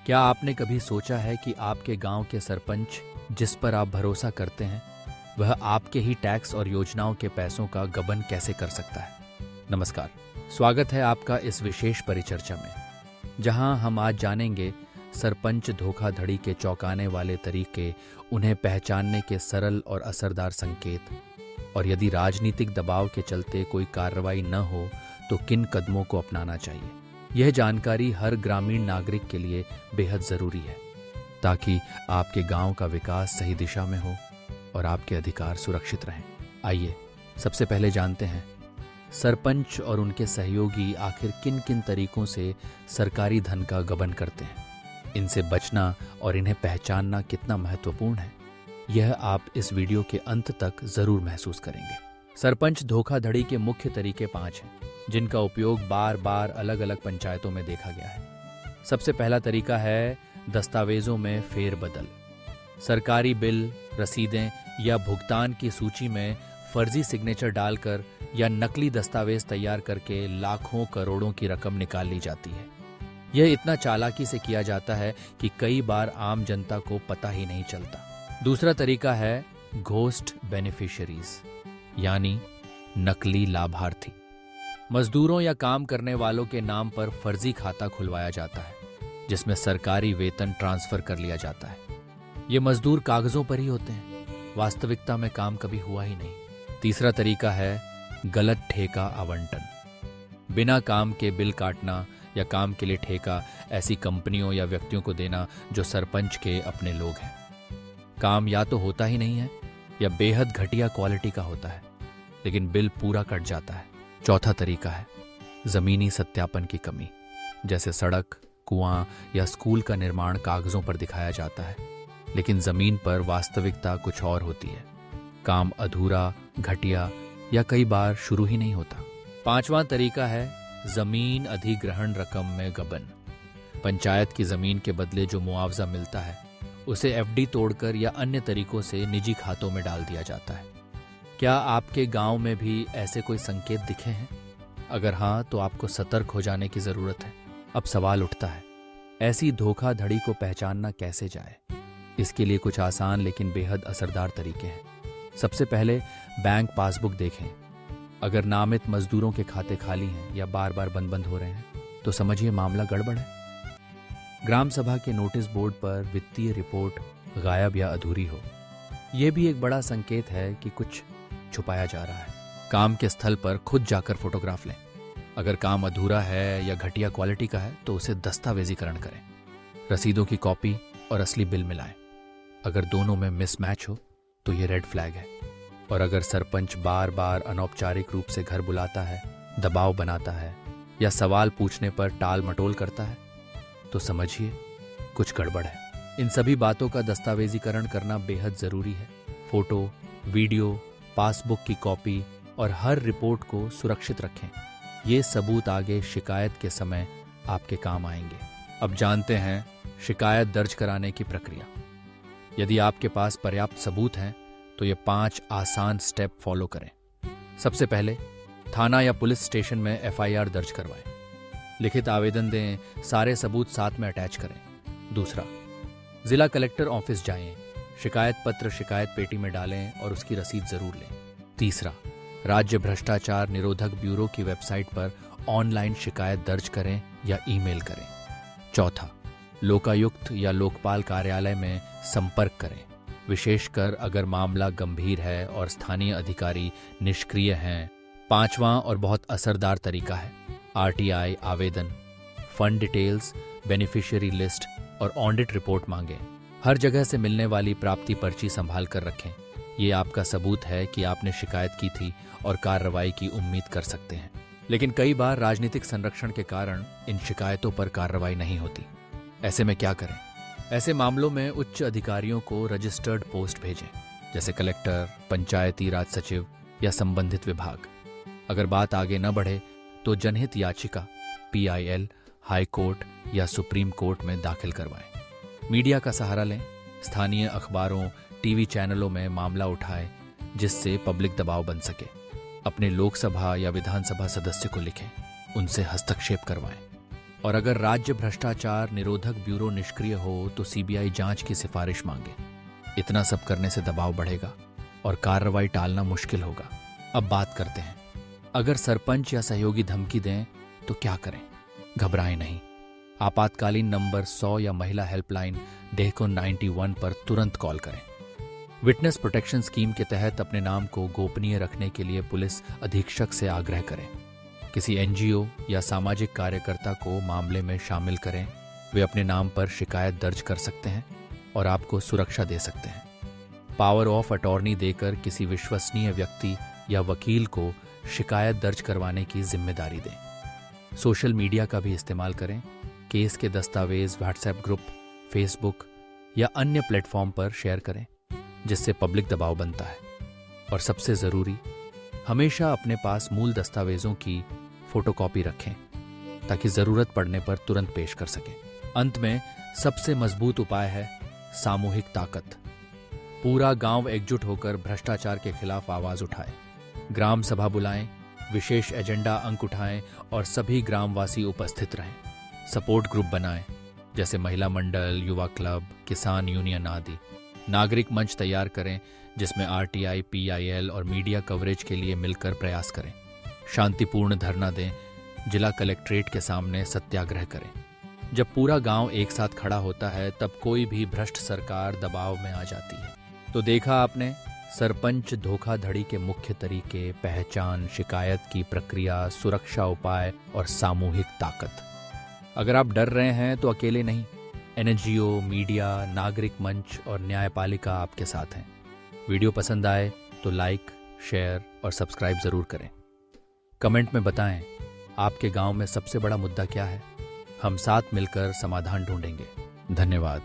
क्या आपने कभी सोचा है कि आपके गांव के सरपंच जिस पर आप भरोसा करते हैं वह आपके ही टैक्स और योजनाओं के पैसों का गबन कैसे कर सकता है? नमस्कार, स्वागत है आपका इस विशेष परिचर्चा में, जहां हम आज जानेंगे सरपंच धोखाधड़ी के चौंकाने वाले तरीके, उन्हें पहचानने के सरल और असरदार संकेत, और यदि राजनीतिक दबाव के चलते कोई कार्रवाई न हो तो किन कदमों को अपनाना चाहिए। यह जानकारी हर ग्रामीण नागरिक के लिए बेहद जरूरी है, ताकि आपके गांव का विकास सही दिशा में हो और आपके अधिकार सुरक्षित रहें। आइए सबसे पहले जानते हैं सरपंच और उनके सहयोगी आखिर किन किन तरीकों से सरकारी धन का गबन करते हैं। इनसे बचना और इन्हें पहचानना कितना महत्वपूर्ण है, यह आप इस वीडियो के अंत तक जरूर महसूस करेंगे। सरपंच धोखाधड़ी के मुख्य तरीके 5 हैं, जिनका उपयोग बार बार अलग अलग पंचायतों में देखा गया है। सबसे पहला तरीका है दस्तावेजों में फेरबदल। सरकारी बिल, रसीदें या भुगतान की सूची में फर्जी सिग्नेचर डालकर या नकली दस्तावेज तैयार करके लाखों करोड़ों की रकम निकाल ली जाती है। यह इतना चालाकी से किया जाता है कि कई बार आम जनता को पता ही नहीं चलता। दूसरा तरीका है घोस्ट बेनिफिशियरीज, यानी नकली लाभार्थी। मजदूरों या काम करने वालों के नाम पर फर्जी खाता खुलवाया जाता है, जिसमें सरकारी वेतन ट्रांसफर कर लिया जाता है। ये मजदूर कागजों पर ही होते हैं, वास्तविकता में काम कभी हुआ ही नहीं। तीसरा तरीका है गलत ठेका आवंटन। बिना काम के बिल काटना या काम के लिए ठेका ऐसी कंपनियों या व्यक्तियों को देना जो सरपंच के अपने लोग हैं। काम या तो होता ही नहीं है या बेहद घटिया क्वालिटी का होता है, लेकिन बिल पूरा कट जाता है। चौथा तरीका है जमीनी सत्यापन की कमी। जैसे सड़क, कुआं या स्कूल का निर्माण कागजों पर दिखाया जाता है, लेकिन जमीन पर वास्तविकता कुछ और होती है। काम अधूरा, घटिया या कई बार शुरू ही नहीं होता। पांचवां तरीका है जमीन अधिग्रहण रकम में गबन। पंचायत की जमीन के बदले जो मुआवजा मिलता है उसे एफडी तोड़कर या अन्य तरीकों से निजी खातों में डाल दिया जाता है। क्या आपके गांव में भी ऐसे कोई संकेत दिखे हैं? अगर हाँ, तो आपको सतर्क हो जाने की जरूरत है। अब सवाल उठता है, ऐसी धोखाधड़ी को पहचानना कैसे जाए? इसके लिए कुछ आसान लेकिन बेहद असरदार तरीके हैं। सबसे पहले बैंक पासबुक देखें। अगर नामित मजदूरों के खाते खाली हैं या बार बार बंद हो रहे हैं तो समझिए मामला गड़बड़ है। ग्राम सभा के नोटिस बोर्ड पर वित्तीय रिपोर्ट गायब या अधूरी हो, यह भी एक बड़ा संकेत है कि कुछ छुपाया जा रहा है। काम के स्थल पर खुद जाकर फोटोग्राफ लें। अगर काम अधूरा है या घटिया क्वालिटी का है तो उसे दस्तावेजीकरण करें। रसीदों की कॉपी और असली बिल मिलाएं। अगर दोनों में मिसमैच हो तो ये रेड फ्लैग है। और अगर सरपंच बार बार अनौपचारिक रूप से घर बुलाता है, दबाव बनाता है या सवाल पूछने पर टाल मटोल करता है तो समझिए कुछ गड़बड़ है। इन सभी बातों का दस्तावेजीकरण करना बेहद जरूरी है। फोटो, वीडियो, पासबुक की कॉपी और हर रिपोर्ट को सुरक्षित रखें। ये सबूत आगे शिकायत के समय आपके काम आएंगे। अब जानते हैं शिकायत दर्ज कराने की प्रक्रिया। यदि आपके पास पर्याप्त सबूत हैं तो ये 5 आसान स्टेप फॉलो करें। सबसे पहले थाना या पुलिस स्टेशन में एफआईआर दर्ज करवाएं। लिखित आवेदन दें, सारे सबूत साथ में अटैच करें। दूसरा, जिला कलेक्टर ऑफिस जाएं, शिकायत पत्र शिकायत पेटी में डालें और उसकी रसीद जरूर लें। तीसरा, राज्य भ्रष्टाचार निरोधक ब्यूरो की वेबसाइट पर ऑनलाइन शिकायत दर्ज करें या ईमेल करें। चौथा, लोकायुक्त या लोकपाल कार्यालय में संपर्क करें, विशेषकर अगर मामला गंभीर है और स्थानीय अधिकारी निष्क्रिय हैं। पांचवां और बहुत असरदार तरीका है आरटीआई आवेदन। फंड डिटेल्स, बेनिफिशियरी लिस्ट और ऑडिट रिपोर्ट मांगें। हर जगह से मिलने वाली प्राप्ति पर्ची संभाल कर रखें। ये आपका सबूत है कि आपने शिकायत की थी और कार्रवाई की उम्मीद कर सकते हैं। लेकिन कई बार राजनीतिक संरक्षण के कारण इन शिकायतों पर कार्रवाई नहीं होती। ऐसे में क्या करें? ऐसे मामलों में उच्च अधिकारियों को रजिस्टर्ड पोस्ट भेजें, जैसे कलेक्टर, पंचायती राज सचिव या संबंधित विभाग। अगर बात आगे न बढ़े तो जनहित याचिका PIL, हाई कोर्ट या सुप्रीम कोर्ट में दाखिल करवाएं। मीडिया का सहारा लें। स्थानीय अखबारों, टीवी चैनलों में मामला उठाएं, जिससे पब्लिक दबाव बन सके। अपने लोकसभा या विधानसभा सदस्य को लिखें, उनसे हस्तक्षेप करवाएं। और अगर राज्य भ्रष्टाचार निरोधक ब्यूरो निष्क्रिय हो तो सीबीआई जांच की सिफारिश मांगे। इतना सब करने से दबाव बढ़ेगा और कार्रवाई टालना मुश्किल होगा। अब बात करते हैं, अगर सरपंच या सहयोगी धमकी दें तो क्या करें? घबराएं नहीं। आपातकालीन नंबर 100 या महिला हेल्पलाइन डेको 91 पर तुरंत कॉल करें। विटनेस प्रोटेक्शन स्कीम के तहत अपने नाम को गोपनीय रखने के लिए पुलिस अधीक्षक से आग्रह करें। किसी एनजीओ या सामाजिक कार्यकर्ता को मामले में शामिल करें। वे अपने नाम पर शिकायत दर्ज कर सकते हैं और आपको सुरक्षा दे सकते हैं। पावर ऑफ अटॉर्नी देकर किसी विश्वसनीय व्यक्ति या वकील को शिकायत दर्ज करवाने की जिम्मेदारी दें। सोशल मीडिया का भी इस्तेमाल करें। केस के दस्तावेज व्हाट्सएप ग्रुप, फेसबुक या अन्य प्लेटफॉर्म पर शेयर करें, जिससे पब्लिक दबाव बनता है। और सबसे जरूरी, हमेशा अपने पास मूल दस्तावेजों की फोटोकॉपी रखें ताकि जरूरत पड़ने पर तुरंत पेश कर सकें। अंत में सबसे मजबूत उपाय है सामूहिक ताकत। पूरा गांव एकजुट होकर भ्रष्टाचार के खिलाफ आवाज उठाए। ग्राम सभा बुलाएं, विशेष एजेंडा अंक उठाएं और सभी ग्रामवासी उपस्थित रहें। सपोर्ट ग्रुप बनाएं, जैसे महिला मंडल, युवा क्लब, किसान यूनियन आदि। नागरिक मंच तैयार करें जिसमें आरटीआई, पीआईएल और मीडिया कवरेज के लिए मिलकर प्रयास करें। शांतिपूर्ण धरना दें, जिला कलेक्ट्रेट के सामने सत्याग्रह करें। जब पूरा गांव एक साथ खड़ा होता है तब कोई भी भ्रष्ट सरकार दबाव में आ जाती है। तो देखा आपने, सरपंच धोखाधड़ी के मुख्य तरीके, पहचान, शिकायत की प्रक्रिया, सुरक्षा उपाय और सामूहिक ताकत। अगर आप डर रहे हैं तो अकेले नहीं। एनजीओ, मीडिया, नागरिक मंच और न्यायपालिका आपके साथ हैं। वीडियो पसंद आए तो लाइक, शेयर और सब्सक्राइब जरूर करें। कमेंट में बताएं आपके गांव में सबसे बड़ा मुद्दा क्या है। हम साथ मिलकर समाधान ढूंढेंगे। धन्यवाद।